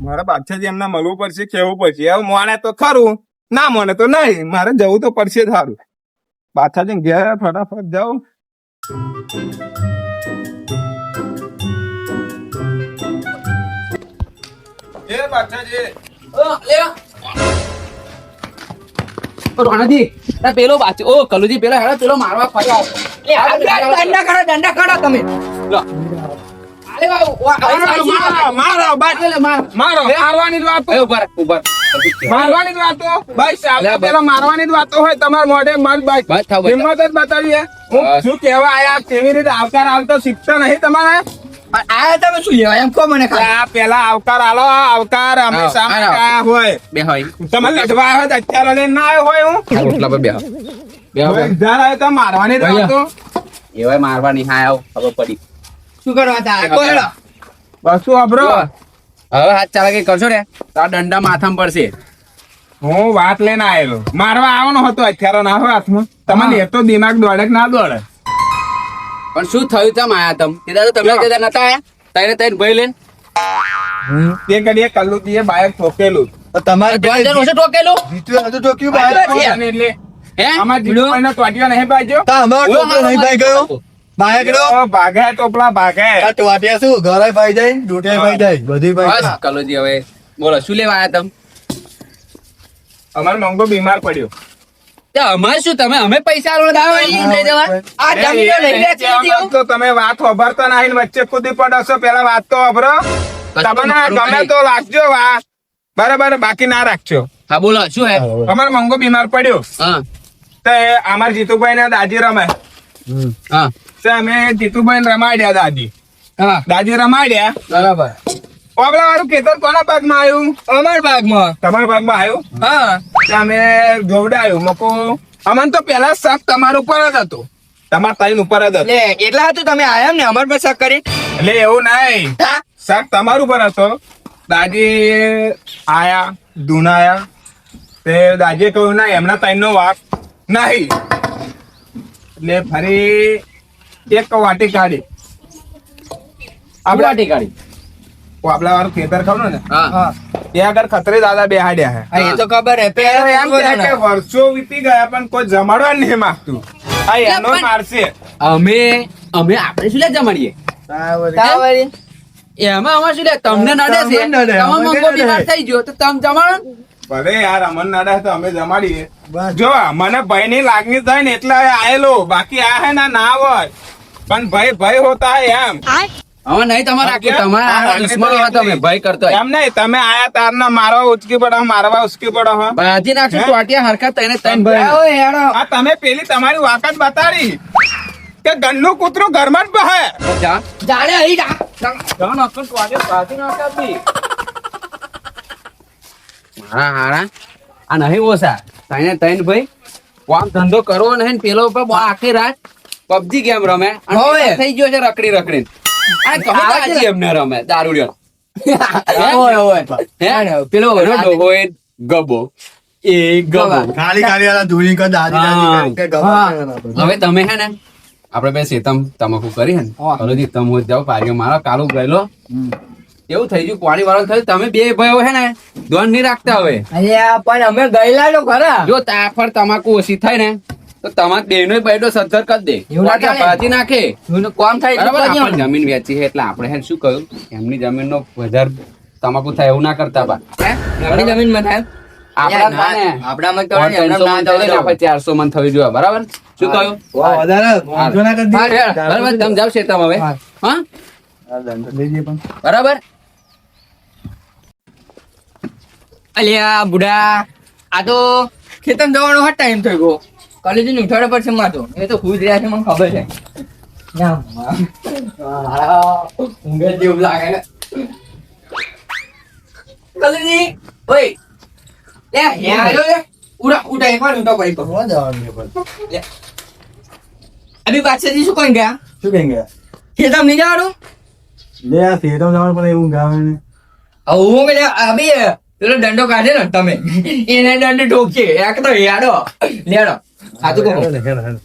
મારા બાદશાહજી એમને મળવું પડશે, કેવું પડશે. હવે મોને તો ખરું, ના મોને તો નહીં. મારે જવું તો પડશે જ. સારું, બાદશાહજી ઘેર ફટાફટ જાઉં. એ બાદશાહજી, રોણાજી પેલો બાચો ઓ કલુજી પેલો હેડો પેલો મારવા ફર્યો દંડા ખડો તમે લો મારવાની જ વાતો, મારવાની જ વાતો. બસ પેલા મારવાની જ વાતો હોય તમારા મોઢે. હિંમત જ બતાવીએ. હું શું કેવા આયા, કેવી રીતે આવકાર આવતો શીખતા નહીં તમારે. આયા તમે શું લેવા એમ કહો મને આ પેલા આવકાર આલો, આવકાર હંમેશા આયા હોય. બે હોય તમે લડવા આવ્યો તો અત્યારે લઈને ના આવ્યો હોય. હું રોટલા પર બે જયારે આવ્યો તો મારવાની જ વાતો. એવાય મારવાની હા આવ ખબર પડી શું કરવા તા કોયડો બસું અબરો. હવે હાથ ચાલા કે કરશો ને તો આ દંડા માથામાં પડશે. હું વાત લઈને આવેલો, મારવા આવવાનો હતો. અત્યારે ના હોય હાથમાં. તમને એ તો દિમાગ દોડે કે ના દોડે. પણ શું થયું તમ આયા તમ સીધા તો તમે નતા આયા તઈને તઈને ભઈ લેન તે કડીએ કલ્લુજીએ બાઈક ઠોકેલું. તમારે જોઈજન ઓછે ટોકેલું જીતું હતું ટોક્યું બહાર એટલે હે આમાં જીતુભાઈનો ટોટિયો નહીં બાજ્યો. તા અમારો ટોપલો નહીં ભાઈ ગયો બાય ગયો ભાગે ટોપલા ભાગે. આ ટોટિયા શું ઘરે ભાઈ જાય ડૂટે ભાઈ જાય બધી ભાઈ બસ કલોજી હવે બોલો શું લેવા આયા તમ અમારો મંગો બીમાર પડ્યો. તે અમારે શું તમે અમે પૈસા આલો દાવ લઈ જવા આ જમીનો લઈ લે છે તો તમે વાત ખબરતા નહીં ને વચ્ચે કૂદી પડો છો. પેલા વાત તો ખબરો. તમને ગમે તો રાખજો વાત, બરાબર, બાકી ના રાખજો. હા બોલો શું હે અમારો મંગો બીમાર પડ્યો. હા તે અમાર જીતુભાઈ ને દાદી રમે. હા તે અમે જીતુભાઈ ને રમાડ્યા. હા દાદી રમાડ્યા. બરાબર ઓબલા વાળું ખેતર કોના ભાગમાં આવ્યું? અમાર ભાગમાં તમારા ભાગમાં આવ્યું. હા તે અમે જોવડાયું મકો. અમને તો પેલા શક તમારા ઉપર જ હતો, તમારા તાઈન ઉપર જ હતો. લે એટલા હતું તમે આયા ને અમાર પર શક કરી એટલે એવું નહીં, શક તમારા ઉપર હતો. દાદી આયા ધૂનાયા તે દાદીએ કહ્યું ના એમના તાઈન નો વાક નહીં. એટલે ફરી એક વાટી કાઢી. આપડા ટીકાડી આપડા વાળું ખેતર ખબર ને હા ત્યાં આગળ ખતરી દાદા બેહાડ્યા હે. એ તો ખબર હે એમ કહે કે વર્ષો વીતી ગયા પણ કોઈ જમાડવા નહીં માંગતું. આ એનો મારશે. અમે આપણે શું લે જમાડીએ એમાં અમાર શું લે તમને નડે છે તમને નડે, તમારો અમને મંગો નડે. બીમાર થઈ ગયો તો તમે જમાડો ને. ભલે યાર અમન નાડા તો અમે જમાડીએ. બસ. જો મને ભય ની લાગણી થાય ને એટલે આયેલો, બાકી આ હે ના હોય. પણ ભય ભય હોતા હે એમ. હવે નહીં તમારે રાખી તમારા દુશ્મનો હતા તમે ભય કરતો હોય. એમ નહીં, તમે આયા તારના મારવા ઉચકી પડો, મારવા ઉચકી પડો. હો બાજી નાખશું ટોટિયા હરખા તઈને તઈને ભય આ તમે પેલી તમારી વાકત બતાડી કે ગન્નું કૂતરું ઘરમાં જ બહે. જાણે અહીં જા જાણ અકલ ટોટિયા બાજી નાખાતી મારા હારા આ નહીં ઓછા તઈને તઈને ભાઈ કામ ધંધો કરવો નહીં ને પેલો ઉપર આખી રાત પબજી ગેમ રમે અને થઈ ગયો છે રખડી રખડીને આ કમાજી એમને રમે દારૂડિયો પેલો રોડો હોય ગબો એ ગબો ખાલી ખાલી આલા ધૂળી કા દાદી દાદી કે ગવા હવે તમે હે ને આપડે બે સેતમ તમાકુ કરી હે ને હલોજી તમ હોત જાવ પારીઓ મારો કાલો ગયેલો એવું થઈ ગયું પાણી વાળો થયું તમે બે ભાઈઓ હે ને ધોન નહીં રાખતા હવે પણ અમે ગયેલા તો ખરા જો તાફર તમાકુ ઓછી થાય ને તો તમાક બેનો બેડો સદ્ધર કરી દે એવું ના ચાલે. ભાજી નાખે કોમ થાય બરાબર, એટલું આપણે જમીન વેચી છે એટલે આપણે હે ને શું કહ્યું એમની જમીનનો વધારે તમાકુ થાય એવું ના કરતા બા આપણી જમીનમાં થાય આપણા થાય ને આપણામાં તો આપણે 300 મણ થાય ને આપણે 400 મણ થવી જોઈએ બરાબર શું કહ્યું વધારે વાંધો ના કરી હા, બરાબર તમે જાવ શેતામ હવે હા દીધી પણ બરાબર અલ્યા બુડા આ તો ખેતર જવાનો હા ટાઈમ થઈ ગયો કોલેજ ની ઉઠાડે પડશે માતો એ તો ખુશ રહ્યા છે મને ખબર છે ઊંઘ જેવું લાગે ને કોલેજી ઓય લે યાર ઉડા ઉડા એકવાર ઉડા પડી તો કોણ જવાનું છે પણ અભી બાદશાહજી શું કોણ ગયા શું કહેંગે ખેતર નહીં જવાનું લે આ થિયેટર જવાનું પણ એવું ગાવે ને હું કે અભી પેલો દંડો કાઢે ને તમે એને દંડ ઠોકશે એક તો યાડો લેડો સાચું કહો હેડ, હેડ, હેડ.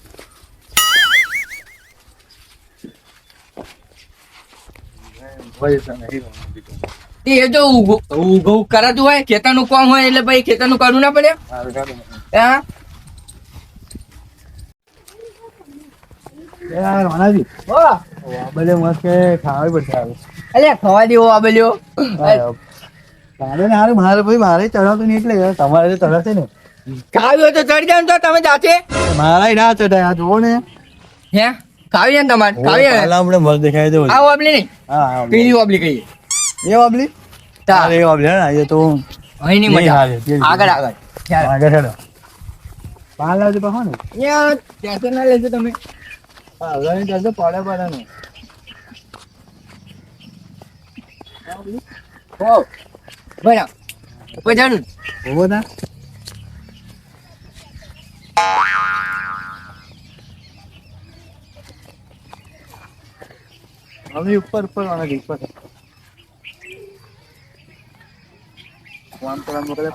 ભાઈ, તને નહીં રમવાનું દીકરો. એ જો ઊભું કરાતું હોય ખેતરનું કામ હોય એટલે ભાઈ ખેતરનું કરવું ના પડે હા યાર વાનાજી વાબલે મસ્ત કે ખાવી પડશે આવે અલ્યા ખવા દેવો આ બલ્યો તારે ને હારે મારે ભાઈ મારે ચડાવતું નહીં એટલે તમારે તો ચડાવશે ને ખાવી હોય તો ચડી જાય તો તમે જાતે મારા ના ચડાય આ જુઓ ને હે ખાવી જાય ને તમારે ખાવી જાય પહેલા આપણે મસ્ત દેખાય તો આ વાબલી નહીં હા પેલી વાબલી કહીએ એ વાબલી તારે એ વાબલી હા એ તો અહીં ની નહીં મજા હારે, તે જ. આગળ આગળ ચાલ. આગળ હેડો પાલ લાવજો પાછો ને યાર ટેન્શન ના લેજો તમે હા હવે ચાલતો પડે પડે ને હો બરાબર ઉપર જાણું ઉભો થા હવે ઉપર ઉપર વાળા ઉપર આમ તો આમ કરે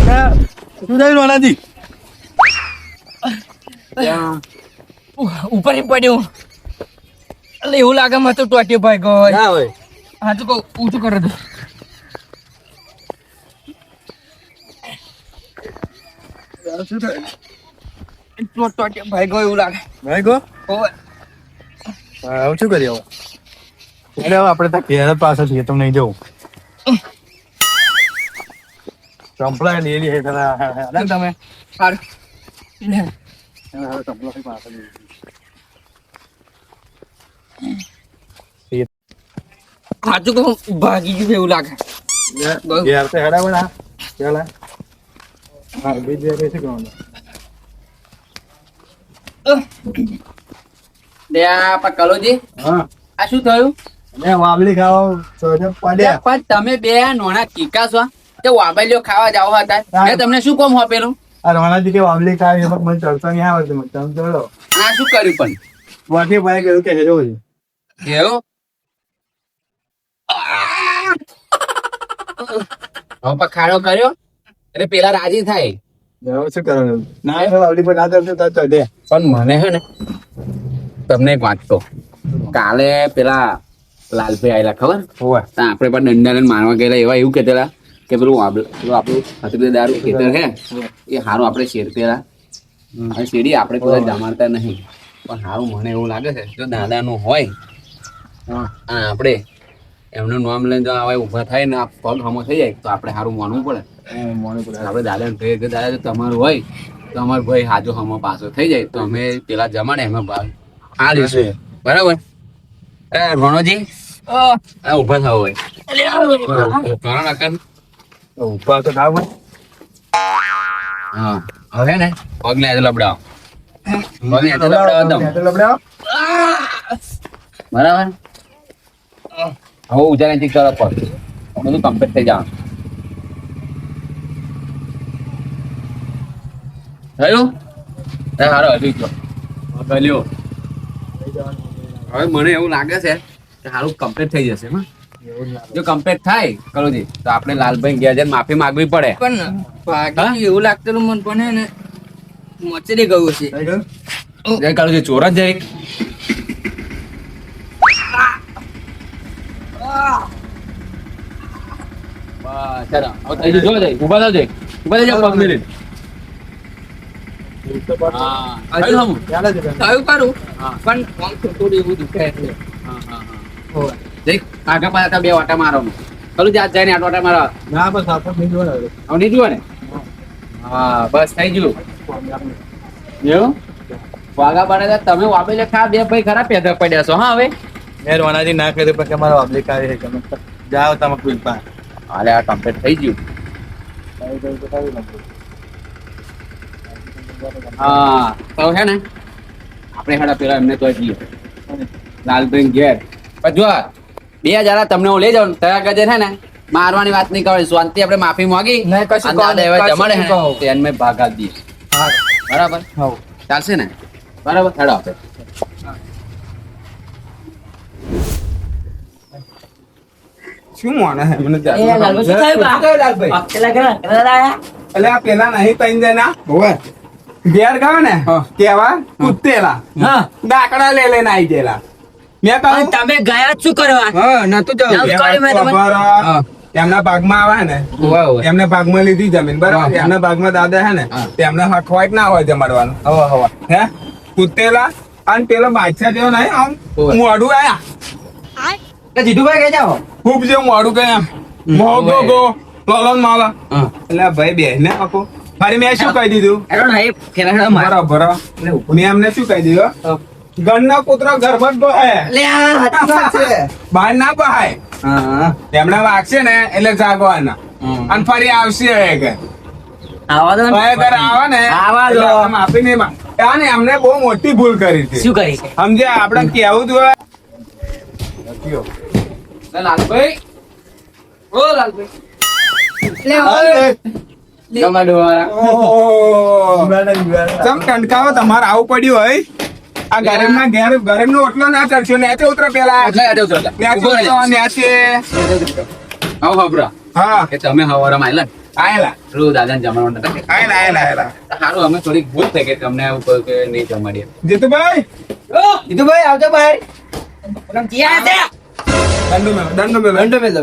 હા શું થયું વાલાજી ઉપર પડ્યું એટલે એવું લાગે મને તો ટોટી ભાઈ ગયો ના હોય હા તો કહું ઊંચું કરો તો શું થયું ટોટી ભાઈ ગયો એવું લાગે ભાઈ ગો ઓય. હવે શું કરીએ હવે અરે હવે આપણે ત્યાં ઘેર પાસે છીએ તમને નહીં જવું ચંપલા લઈ લઈએ તમે હારું. લે. ચંપલા પાસે સાચું કહું ભાગી ગયું એવું લાગે ઘેર તો હેડા બના ચાલ હા બીજું કઈ શું કરવાનું લે આ પણ કલોજી હા આ શું થયું અને વાબલી ખાવા સોજે પડ્યા પણ તમે બે નોણા કીકા છો તે વાબલીઓ ખાવા જાવ હતા મેં તમને શું કોમ આપેલું આ રોણાજી કે વાબલી ખાવી પણ મને ચડતો નહીં આવડતું મને તમે ચડો આ શું કર્યું પણ વાટી ભાઈ કહેલું કે હેજો છે એવું હવે પખાડો કર્યો એટલે પેલા રાજી થાય હવે શું કરવાનું ના વાબલી પર ના ચડતો તો ચડે પણ મને હે ને તમને એક વાત કહું કાલે પેલા લાલભાઈ આયેલા ખબર હોવે તો આપણે પણ દંડા લઈને મારવા ગયેલા એવા એવું કહેતા કે પેલું આપણું હતરી દારૂ ખેતર હે એ હારું આપણે શેરતેલા હવે શેરી આપણે કોઈ જમાડતા નહીં પણ હારું મને એવું લાગે છે જો દાદાનું હોય અને આપણે એમનું નામ લઈને જો આવા ઊભા થાય ને આ પગ હમો થઈ જાય તો આપણે સારું માનવું પડે આપણે દાદાને કહીએ કે દાદા જો તમારું હોય તો અમારો ભાઈ હાજો હમો પાછો થઈ જાય તો અમે પેલા જમાડે એમાં ભાગ આ લઈશું બરાબર એ રણોજી આ ઊભા થાવ હોય કારણ આકાર ઉપર તો ના હોય હા હવે ને પગ ને આજે લબડાવો પગ ને આજે લબડાવો દમ લબડાવો બરાબર હવે ઉજાને ચીક કરો પગ બધું કમ્પ્લીટ થઈ જવાનું થયું એ હારો હજી ગયો ગલ્યો હવે મને એવું લાગે છે કે સારું કમ્પ્લીટ થઈ જશે હા જો કમ્પ્લીટ થાય કરોજી તો આપણે લાલભાઈ ગયા જઈને માફી માંગવી પડે પણ ભાગી એવું લાગતું મને પણ હે ને મચરી ગયું છે થઈ ગયું જય કરોજી ચોર જ જાય બસ ચાલો હવે થઈ ગયું જો જાય ઊભા થાવ જાય ઊભા થઈ જાવ પગ મેલી હા થયું હમું? ચાલે છે થયું કરું હા. પણ આમ થોડું એવું દુખે એટલે હોય. દેખ આગા પાછા બે વાટા મારો કરું જાત જાય ને આટ વાટા મારો ના બસ આપણે નહીં જોવા હવે નહીં જુઓ ને હા બસ થઈ ગયું એવું વાગા પડે તમે વાપેલે ખા બે ભાઈ ખરા પેદા પડ્યા છો હા હવે મેં રોણાજી ના કર્યું પણ કે મારો વાબલી ખાવી છે તમે જાઓ તમે કોઈ પા હાલે આ કમ્પ્લીટ થઈ ગયું હા તો છે ને આપણે હેડા પેલા એમને તો જઈએ લાલભાઈ ઘેર પણ જો 2000 તમને હું લઈ જાઉં તયા ગજે છે ને મારવાની વાત નહીં કરવાની શાંતિ આપણે માફી માંગી નહીં, કશું અને કહો દાદા નહીં, એવા કશું જમાડે નહીં છે કહો. ને, તેને મેં ભાગ આપી દઈએ બરાબર હવ ચાલશે ને બરાબર હેડો આપણે શું માને હે મને એ લાલભાઈ શું થયું બા? લાલભાઈ પેલા ઘણા ઘણા આયા? એટલે આ પેલા નહીં તઈ જણા હોવે ઘેર ગયો ને કેવા કૂદેલા હા દાકડા લઈ લઈને આવી ગયેલા મેં કહ્યું તમે ગયા જ શું કરવા હા નતું જવું જાવ. એ કરી મેં વાત તો તમને. બરાબર. હા. એમના ભાગમાં આવે ને ઓવે ઓવે એમને ભાગમાં લીધી જમીન બરાબર હા. એમના ભાગમાં દાદા હે ને હા. તેમને હક હોય કે ના હોય જમાડવાનું હવા હવા હે કૂટેલા અને પેલો બાદશાહ જેવો નહીં આમ ઓવે. મોઢું આયા તો જીતુભાઈ કઈ જાઓ ખૂબ જે મોઢું ગયા મોગો ગો લોલન માલા હા એટલે ભાઈ બે ને આપો ફરી મેં શું કહી દીધું એનો નહીં ફેરા માર બરાબર મેં એમને શું કહી દીધું ગણના પુત્ર ગર્ભત બહે લે આ હાચી વાત છે બહાર ના બહાય હા એમણે વાગશે ને એટલે જાગવાના હમ. અને ફરી આવશે હવે ઘર આવા દો ને. હવે ઘર આવે ને આવા દો. એટલે આમ આપીને અને એમને બહુ મોટી ભૂલ કરી છે શું કરી છે સમજે આપણે કેવું જોઈએ લાલભાઈ ઓ લાલભાઈ લે જમાડો વાળા ઓહો. ચમ ટંકાવો તમારે આવું પડ્યું હોય આ ગરીબના ઘેર ગરીબનો ઓટલો ના ચડશો નેચે ઉતરો પેલા એટલે આજો ઉતરો એટલે. નેચે ઉભો રહેજો. ઉતરો, નેચે આવો હાબરા હા કે તમે હવારમાં આયેલા ને આયેલા પેલું દાદાને જમાડવા નતા કહેતા. આયેલા આયેલા આયેલા સારું અમે થોડીક ભૂલ થઈ કે તમને આવું કહ્યું કે નહીં જમાડીએ જીતુભાઈ જીતુભાઈ આવજો બહાર ક્યાં છે દંડો મેલો દંડો મેલ દો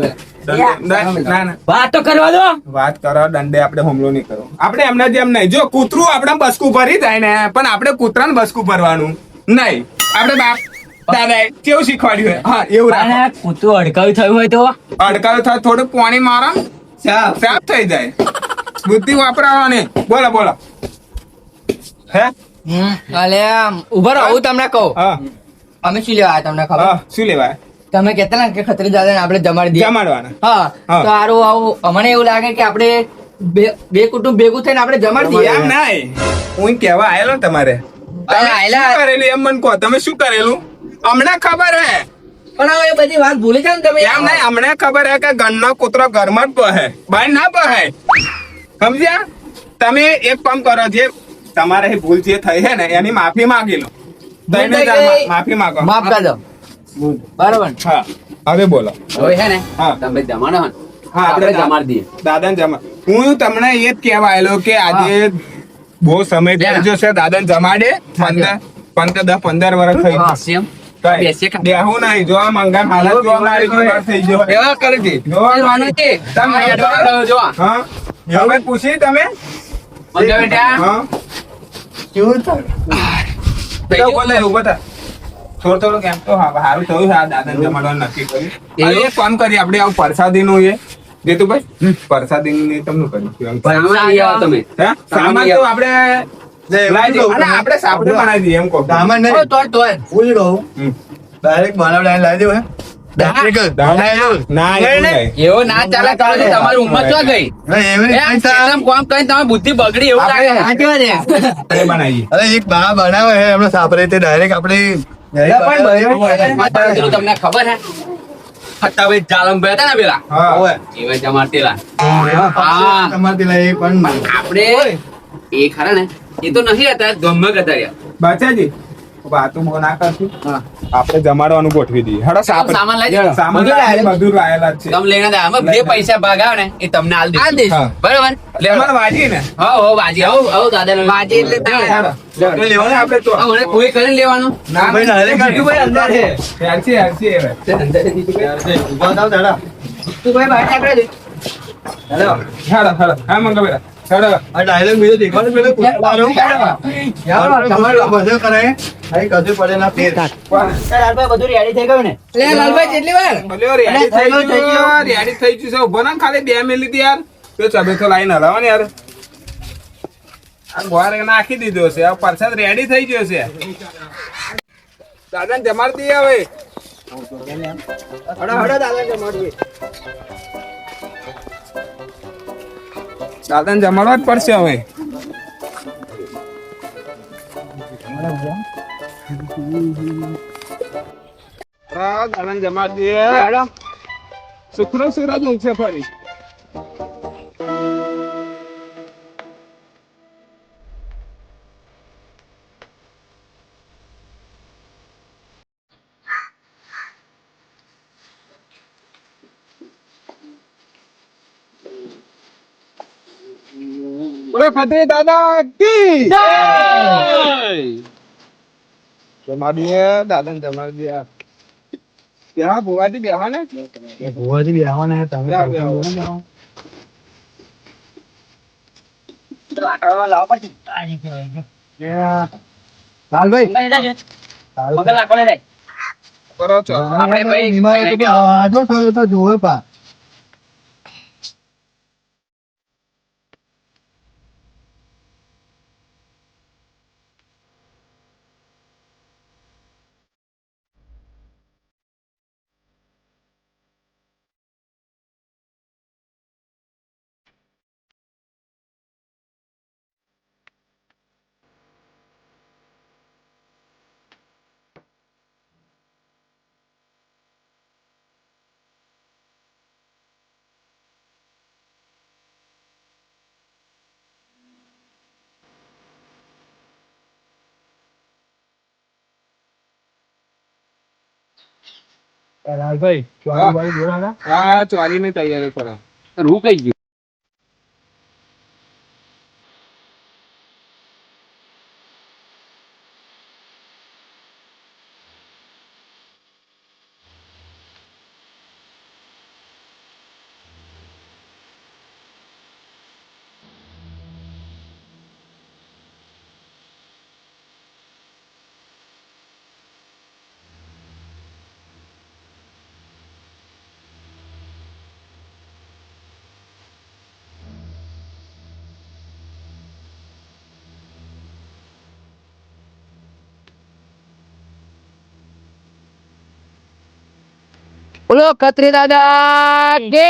ના ના વાત તો કરવા દો વાત કરો દંડે આપણે હુમલો નહીં કરો આપણે એમને જેમ નહીં જો કૂતરું આપણે બસકું ભરી જાય ને પણ આપણે કૂતરાને બસકું ભરવાનું નહીં આપણે બાપ દાદાએ કેવું શીખવાડ્યું હોય? હા એવું રાખો અને કૂતરું અડકાયું થયું હોય તો અડકાયું થાય થોડું પાણી મારો સાફ થઈ જાય બુદ્ધિ વાપરવાની બોલો બોલો હે અલે ઉભા રહો હું તમને કહું હા અમે શું લેવા આવ્યા તમને ખબર હા શું લેવાય તમે કહેતા ને કે ખત્રી દાદાને આપણે જમાડી દઈએ જમાડવાના હા હા. તો સારું આવું અમને એવું લાગે કે આપણે બે કુટુંબ ભેગું થઈને આપણે જમાડી દઈએ એમ નહીં હું કહેવા આયેલો ને તમારે તમે આયેલા. શું કરેલું એમ મને કહો તમે શું કરેલું અમને ખબર હે પણ હવે એ બધી વાત ભૂલી જાવ ને તમે એમ નહીં અમને ખબર હે કે ગણનો કૂતરો ઘરમાં જ બહે બહાર ના બહે સમજ્યા તમે એક કામ કરો જે તમારે એ ભૂલ જે થઈ છે ને એની માફી માંગી લો તઈને જ આ માફી માંગો માફ કરી દો બરાબર ને? હા હવે બોલો હવે હે ને હા. તમે જમાડો હે ને હા આપણે જમાડી દઈએ દાદાને જમા હું તમને એ જ કહેવા આવેલો કે આજે બહુ સમય થઈ ગયો છે દાદાને જમાડે 15 વર્ષ થઈ ગયું. સેમ કઈ? બેસીએ ખા. બેહું નહીં જો આ મંગા હાલત જો મારી બીમાર થઈ ગયો એવા કરી દી જો માનું છે તમે તમે જો હા હવે પૂછી તમે મંગા બેટા હા થઈ ગયું? બોલે ઉભો થા થોડું કેમ તો હા સારું થયું છે આ દાદાને જમાડવાનું નક્કી કર્યું હવે એક કામ કરીએ આપણે આવું પરસાદી નું એ જેતુભાઈ પરસાદી નું તમને કર્યું ભાઈ લઈ આવો તમે હે? સામાન તો આપણે લાવી દઈએ. અને આપણે સાપડે બનાવી દઈએ એમ કહો સામાન નહીં તોય પૂછ કહું હમ. ડાયરેક્ટ બનાવડાવીને લાવી દેવું હે ડાયરેક્ટ ના એવું નહીં. એવો ના ચાલે કાલે તમારી ઉંમર ક્યાં ગઈ એવી એમ ખેતરમાં કામ કરીને તમારી બુદ્ધિ બગડી એવું લાગે છે. સાચી વાત છે. આપણે બનાવીએ અરે એક બા બનાવે છે એમને સાપરે તે ડાયરેક્ટ આપણે માતા પેલું તમને ખબર હે હટાવે જાલમ ભાઈ હતા ને પેલા હા ઓય. એવા જમાડતેલા હા તમારથી લઈ પણ આપણે એ ખરા ને એ તો નહીં હતા ગમે હતા યાર બાચાજી વાતું બહુ ના કરશું હા. આપણે જમાડવાનું ગોઠવી દઈએ હડો સામાન લઈ જાઓ. સામાન બધું લાયેલા જ છે તમે લઈને દે અમે જે પૈસા ભાગાવ ને એ તમને આલ આલ દઈશું. દઈશું. હા. બરાબર તમારે વાજી ને હા હો બાજી આવો દાદા વાજી એટલે તારે. આપણે લેવાનું આપણે તો મને કોઈ કરીને લેવાનું ના ભાઈ, direct જીતુભાઈ અંદર છે યારથી હવે ઉભા થાવ દાડા તું ભાઈ બહાર નીકળી દે. હેડો હા મંગા બેટા હેડો આ ડાયલોગ બીજો દેખવાનો પેલો કૂતરાનો. યાર, તમારે બધું કરાય અહીં કશું પડે ના ફેર લાલભાઈ બધું રેડી થઈ ગયું ને લે લાલભાઈ કેટલી વાર ભલે રેડી થઈ ગયું રેડી થઈ ગયું છે ઉભો ના ખાલી 2 મિનિટ યાર તો ચબે તો લાઈન હલાવો ને યાર આ ગોર નાખી દીધો છે આ પરસાદ રેડી થઈ ગયો છે દાદાને જમાડી દઈએ હવે હડો હડો દાદા જમાડીએ. દાદાને જમાડવા જ પડશે હવે દાદાને જમાડી દઈએ સુખનો સૂરજ ઊંચે ફરી બોલો ખત્રી દાદા કી જમાડીએ દાદાને જમાડી દે ત્યાં ભુવાજી બેહવા ને ભુવાજી બેહવાના હે, તમે બેહો, બેહો. લાલભાઈ કરો છો આપણે ભાઈ નિમાય તો કે આજો થયો તો જોવે પા લાલભાઈ ચોરી વાળી બોલાના હા ચોરીની તૈયારી કરો રૂ કઈ ગયું બોલો ખત્રી દાદા કે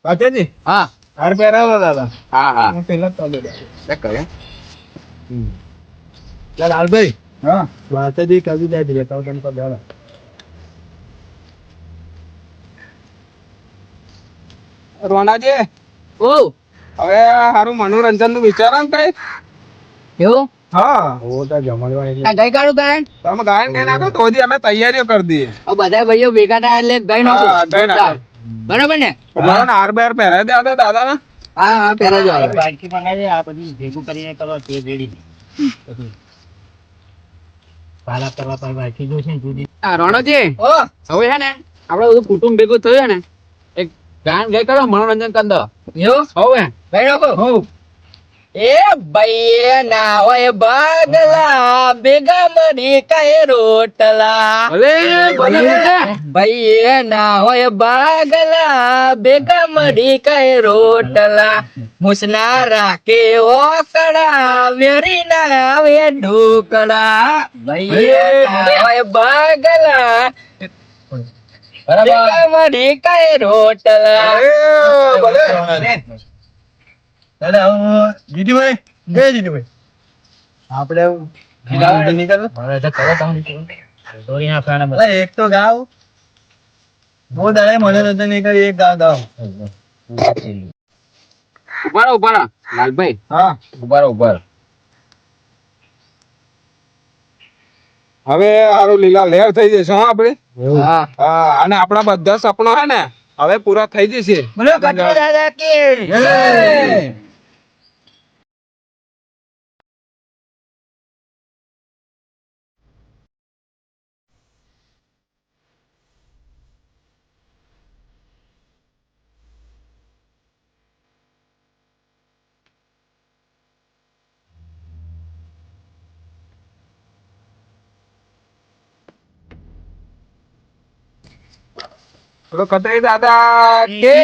પાછળથી હા હાર પહેરાવો દાદા હા હા હું પેલા જ ચાલુ ચેક કરે લાલભાઈ હા વાતજી કદી દે દે તો તને પર દાડા રોનાજી ઓ હવે સારું મનોરંજન નું વિચારો ને કઈ એવું હા ઓ તો જમણવા એટલે આ ગઈ કાઢું ગાયન તમે ગાયન કઈ નાખો તો હજી અમે તૈયારીઓ કરી દઈએ હવે બધા ભાઈઓ ભેગા થાય એટલે ગઈ નાખું હા, ગઈ નાખો. બરાબર ને બરાબર ને હાર બેર પહેરાવી દે આપણે દાદા ને હા હા પેલા જ આવે બાઈક મંગાવી આ બધું ભેગું કરીને કરો તે રેડી પાલા કરવા પર બાકી જો છે ને જુદી આ રણોજી ઓ હવે છે ને આપડે બધું કુટુંબ ભેગું થયું ને એક ગાન ગાય કરો મનોરંજન કરી દો એવું હવે ગઈ નાખો હોવ એ ભાઈ ના હોય બાગલા ભેગા મરી કાય રોટલા ભલે ભલે ભલે ભાઈ ના હોય બાગલા ભેગા મરી કાય રોટલા મુસના રાખે ઓકડા વેરી ના આવે ઢોકળા ભાઈ ના હોય બાગલા ભેગા મરી કાય રોટલા દાદા જીતુભાઈ જય જીતુભાઈ આપણે હવે તો કરો તમે દોરી નાખવાના બધા એક તો ગાવ બહુ દાડે મનોરંજન નહીં કરી એક ગાવ ગાવ ઉભા રહો લાલભાઈ હા ઉભા રહો હવે સારું લીલા લહેર થઈ જશે હા આપણે હા હા અને આપણા બધા સપનો હે ને હવે પૂરા થઈ જશે બોલો કટરા દાદા કે બોલો ખત્રી દાદા કે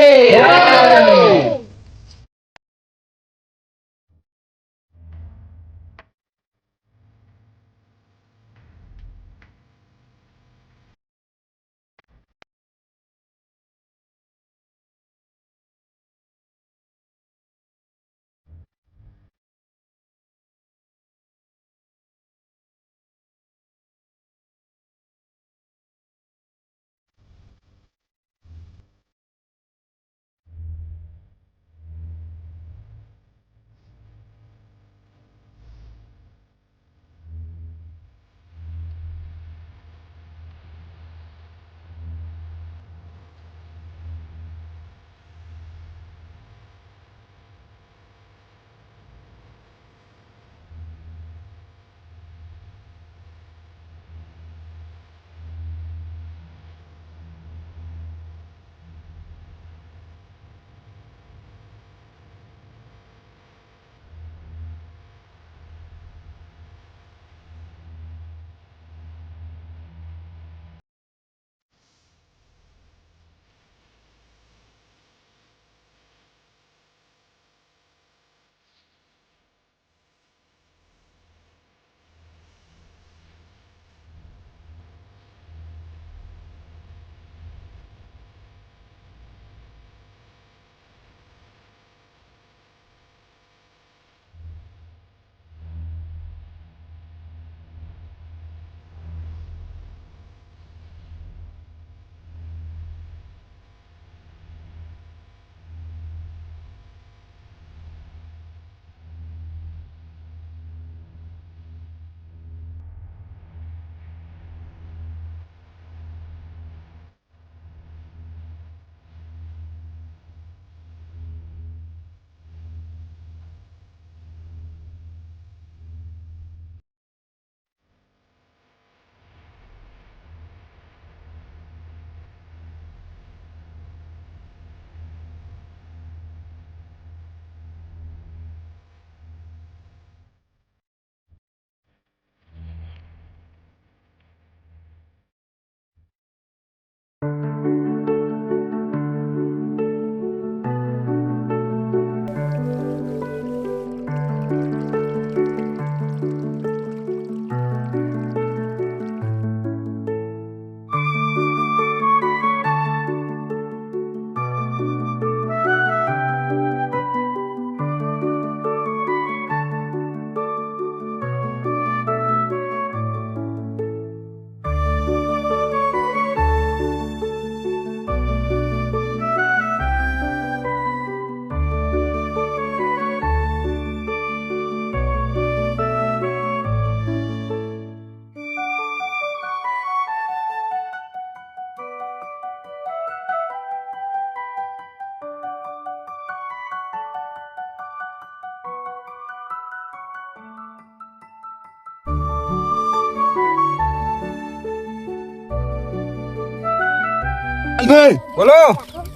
બોલો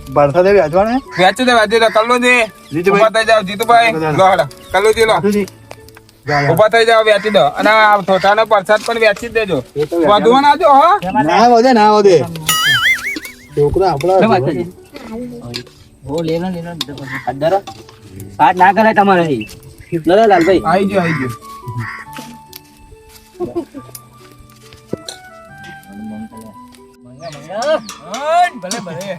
ભરતા દેવી આજવાને વેચી દે કલ્લો દે જીતુભાઈ. ઉભા થઈ જાવ જીતુભાઈ લો હેડો કલ્લો જી લો ઉભા થઈ જાવ વેચી દો અને આ થોતાનો પ્રસાદ પણ વેચી જ દેજો વધુ ના જો હો ના વધે છોકરા આપડા પાઠ ના કરાય તમારે લાલભાઈ આઈ ગયો ભલે ભલે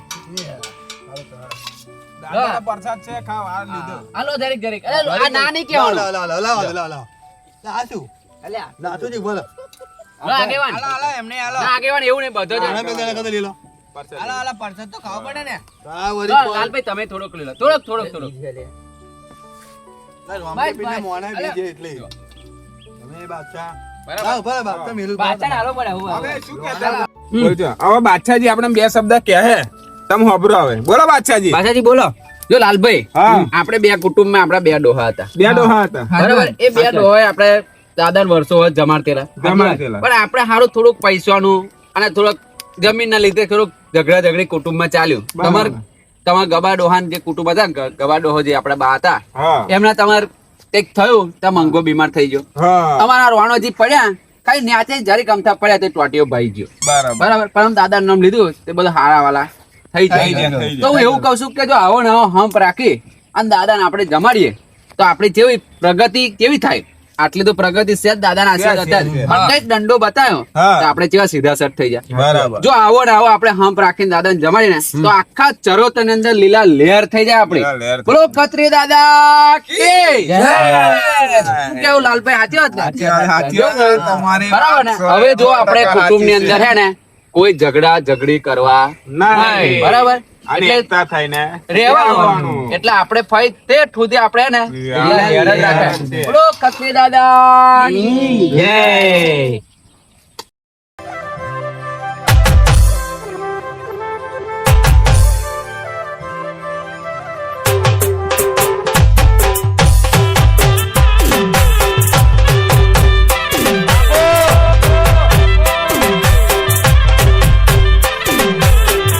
દાદાનો પ્રસાદ છે ખાવ આ લીધો હાલો દરેક દરેક આ ના નહીં કહેવાનું આ શું નાથુજી બોલો આગેવાન એમને હાલો ના આગેવાન એવું નહીં બધો જ આના બે દાડા કદા લીલો હાલો પરસાદ તો ખાવા પડે ને આ લો, વરી લાલભાઈ તમે થોડોક લઈ લો થોડોક રામભાઈ મોના બીજે એટલે તમે બાદશાહ હા ભલે બાદશાહ મેલું પાછળ હાલો પડે હું હવે શું કહેતા બોલજો હવે બાદશાહજી આપણે બે શબ્દ કહે તમે હોબરો હવે બોલો બાદશાહજી બાસાજી બોલો જો લાલભાઈ હા. આપણે બે કુટુંબમાં આપણા બે ડોહા હતા બે ડોહા હતા બરાબર એ બે ડોહા આપણે દાદા વર્ષો જમાડતેલા જમાડતેલા. પણ આપણે હારું થોડુંક પૈસાનું અને થોડુંક જમીનના લીધે થોડુંક ઝઘડા ઝઘડી કુટુંબમાં ચાલ્યું બરાબર. તમારા ગબા ડોહાન જે કુટુંબ હતા ને, ગબા ડોહો જે આપણા બા હતા હા એમના તમારે કંઈક થયું તો મંગો બીમાર થઈ ગયો હા અમારા રોણોજી પડ્યા કઈ ન્યાચે જરી ગમતા પડ્યા તે ટોટીઓ ભાઈ ગયો બરાબર બરાબર પણ દાદા નામ લીધું તે બધા હારા વાલા થઈ જાય થઈ તો હું એવું કહું છું કે જો આવો ને આવો હંપ રાખી અને દાદાને આપણે જમાડીએ તો આપણી જેવી પ્રગતિ કેવી થાય આટલી તો પ્રગતિ છે જ દાદાના આશીર્વાદ હતા જ. છે. પણ કઈક દંડો બતાવ્યો હા. તો આપણે કેવા સીધા સર થઈ જાય બરાબર જો આવો ને આવો આપણે હંપ રાખીને દાદાને જમાડીને તો આખા ચરોતર ની અંદર લીલા લહેર થઈ જાય લીલા લહેર આપણી થઈ બોલો ખત્રી દાદા કી જય. શું કેવું લાલભાઈ સાચી વાત ને સાચી વાત, તમારી બરાબર ને વાત હવે જો સો આપણે ટકા કુટુંબ ની સાચી અંદર છે. હે ને કોઈ ઝઘડા ઝઘડી કરવા નહીં. નહીં. બરાબર અને એટલે એકતા થઈને રહેવાનું એટલે આપણે ફાઈ તે સુધી આપણે ને લીલા લીલા લહેર જ લહેર રાખે. છે. બોલો ખત્રી દાદા કી જય